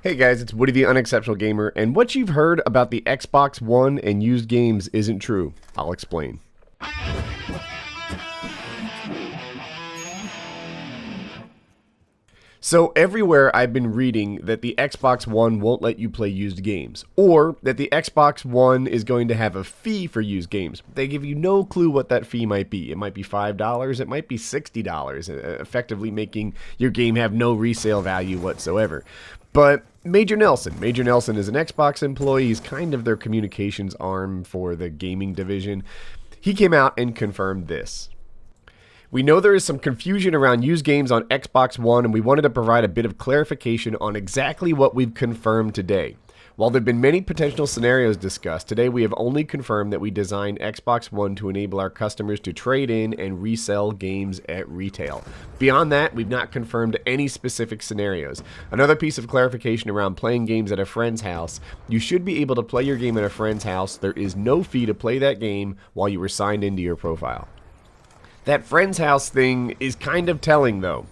Hey guys, it's Woody the Unexceptional Gamer, and what you've heard about the Xbox One and used games isn't true. I'll explain. So everywhere I've been reading that the Xbox One won't let you play used games, or that the Xbox One is going to have a fee for used games. They give you no clue what that fee might be. It might be $5, it might be $60, effectively making your game have no resale value whatsoever. But Major Nelson is an Xbox employee. He's kind of their communications arm for the gaming division. He came out and confirmed this. We know there is some confusion around used games on Xbox One, and we wanted to provide a bit of clarification on exactly what we've confirmed today. While there have been many potential scenarios discussed, today we have only confirmed that we designed Xbox One to enable our customers to trade in and resell games at retail. Beyond that, we've not confirmed any specific scenarios. Another piece of clarification around playing games at a friend's house: you should be able to play your game at a friend's house. There is no fee to play that game while you were signed into your profile. That friend's house thing is kind of telling, though.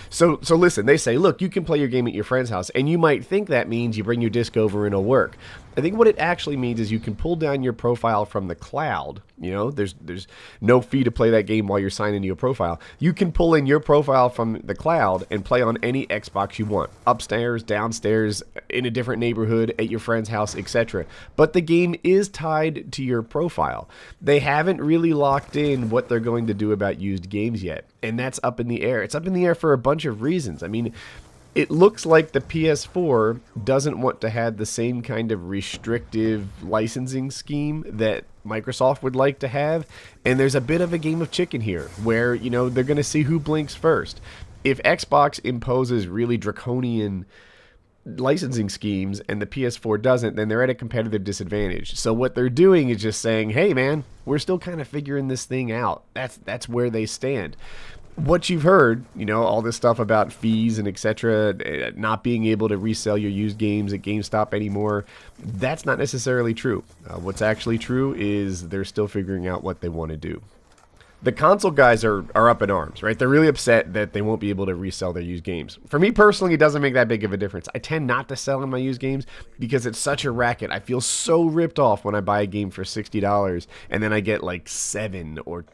So listen, they say, look, you can play your game at your friend's house, and you might think that means you bring your disc over and it'll work. I think what it actually means is you can pull down your profile from the cloud. You know, there's no fee to play that game while you're signed into your profile. You can pull in your profile from the cloud and play on any Xbox you want, upstairs, downstairs, in a different neighborhood, at your friend's house, etc. But the game is tied to your profile. They haven't really locked in what they're going to do about used games yet, and that's up in the air. It's up in the air for a bunch of reasons. I mean, it looks like the PS4 doesn't want to have the same kind of restrictive licensing scheme that Microsoft would like to have, and there's a bit of a game of chicken here where, you know, they're going to see who blinks first. If Xbox imposes really draconian licensing schemes and the PS4 doesn't, then they're at a competitive disadvantage. So what they're doing is just saying, hey man, we're still kind of figuring this thing out. That's where they stand. What you've heard, you know, all this stuff about fees and etc., not being able to resell your used games at GameStop anymore, that's not necessarily true. What's actually true is they're still figuring out what they want to do. The console guys are up in arms, right? They're really upset that they won't be able to resell their used games. For me personally, it doesn't make that big of a difference. I tend not to sell in my used games because it's such a racket. I feel so ripped off when I buy a game for $60 and then I get like $7 or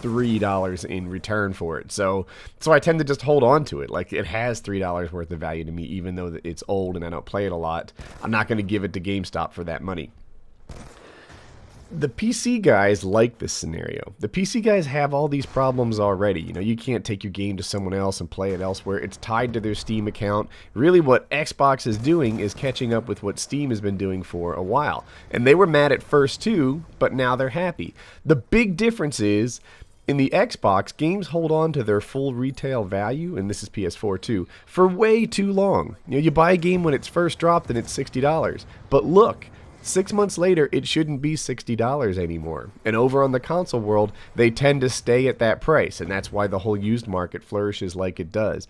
$3 in return for it. So I tend to just hold on to it. Like, it has $3 worth of value to me, even though it's old and I don't play it a lot. I'm not going to give it to GameStop for that money. The PC guys like this scenario. The PC guys have all these problems already. You know, you can't take your game to someone else and play it elsewhere. It's tied to their Steam account. Really, what Xbox is doing is catching up with what Steam has been doing for a while. And they were mad at first too, but now they're happy. The big difference is, in the Xbox, games hold on to their full retail value, and this is PS4 too, for way too long. You know, you buy a game when it's first dropped and it's $60. But look, 6 months later, it shouldn't be $60 anymore. And over on the console world, they tend to stay at that price, and that's why the whole used market flourishes like it does.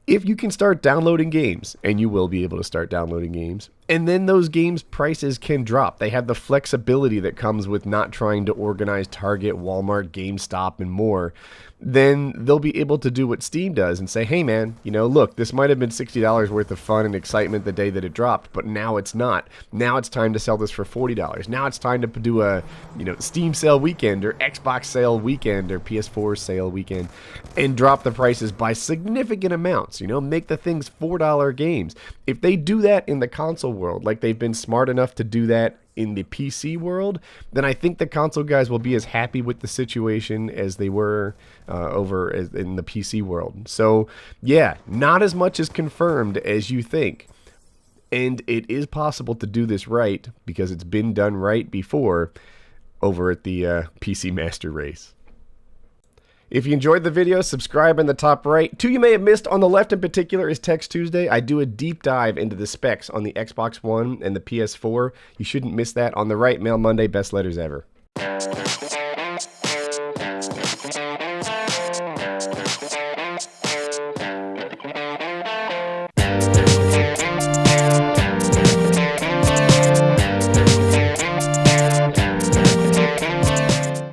If you can start downloading games, and you will be able to start downloading games, and then those games' prices can drop. They have the flexibility that comes with not trying to organize Target, Walmart, GameStop, and more. Then they'll be able to do what Steam does and say, hey man, you know, look, this might have been $60 worth of fun and excitement the day that it dropped, but now it's not. Now it's time to sell this for $40. Now it's time to do a, you know, Steam sale weekend or Xbox sale weekend or PS4 sale weekend and drop the prices by significant amounts, you know, make the things $4 games. If they do that in the console world, like they've been smart enough to do that in the PC world, then I think the console guys will be as happy with the situation as they were over in the PC world. So yeah, not as much is confirmed as you think. And it is possible to do this right because it's been done right before over at the PC Master Race. If you enjoyed the video, subscribe in the top right. Two you may have missed on the left in particular is Text Tuesday. I do a deep dive into the specs on the Xbox One and the PS4. You shouldn't miss that. On the right, Mail Monday, best letters ever.